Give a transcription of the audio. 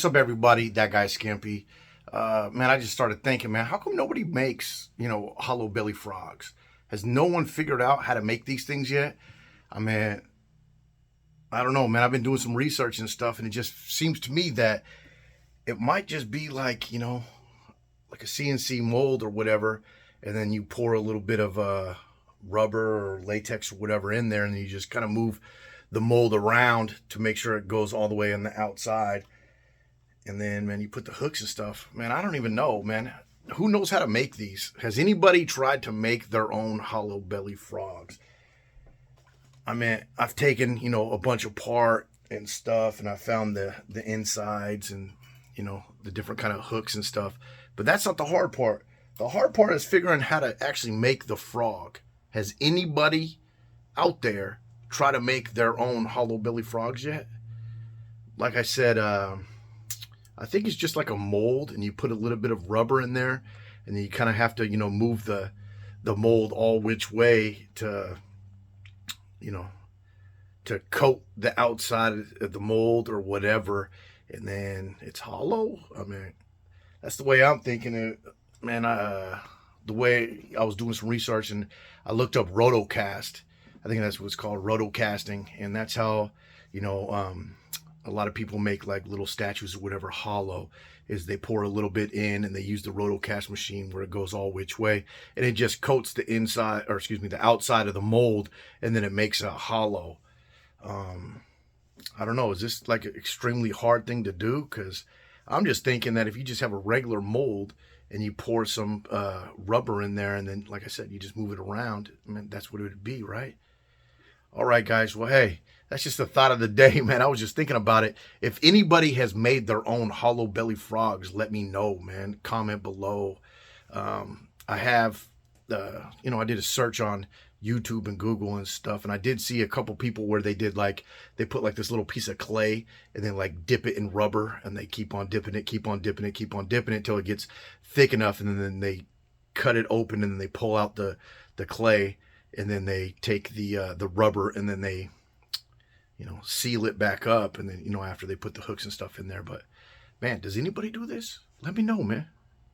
What's up, everybody? That guy Skimpy. Man, I just started thinking, man, how come nobody makes, hollow belly frogs? Has no one figured out how to make these things yet? I mean, I don't know, man. I've been doing some research and stuff, and it just seems to me that it might just be like, like a CNC mold or whatever, and then you pour a little bit of rubber or latex or whatever in there, and then you just kind of move the mold around to make sure it goes all the way on the outside. And then, man, you put the hooks and stuff. Man, I don't even know, man. Who knows how to make these? Has anybody tried to make their own hollow belly frogs? I mean, I've taken, a bunch apart and stuff, and I found the insides and, the different kind of hooks and stuff. But that's not the hard part. The hard part is figuring how to actually make the frog. Has anybody out there tried to make their own hollow belly frogs yet? Like I said, I think it's just like a mold, and you put a little bit of rubber in there, and then you kind of have to, move the mold all which way to, to coat the outside of the mold or whatever, and then it's hollow. I mean, that's the way I'm thinking it, man. The way I was doing some research, and I looked up rotocast. I think that's what it's called, rotocasting, and that's how, a lot of people make like little statues or whatever hollow, is they pour a little bit in and they use the rotocast machine where it goes all which way, and it just coats the inside, or excuse me, the outside of the mold, and then it makes a hollow. I don't know, is this like an extremely hard thing to do? Because I'm just thinking that if you just have a regular mold and you pour some rubber in there, and then, like I said, you just move it around, I mean, that's what it would be, right? All right, guys. Well, hey, that's just the thought of the day, man. I was just thinking about it. If anybody has made their own hollow belly frogs, let me know, man. Comment below. I have, I did a search on YouTube and Google and stuff, and I did see a couple people where they did they put like this little piece of clay and then like dip it in rubber, and they keep on dipping it, keep on dipping it, keep on dipping it until it gets thick enough, and then they cut it open, and then they pull out the clay, and then they take the rubber, and then they seal it back up, and then after they put the hooks and stuff in there. But man, does anybody do this? Let me know, man.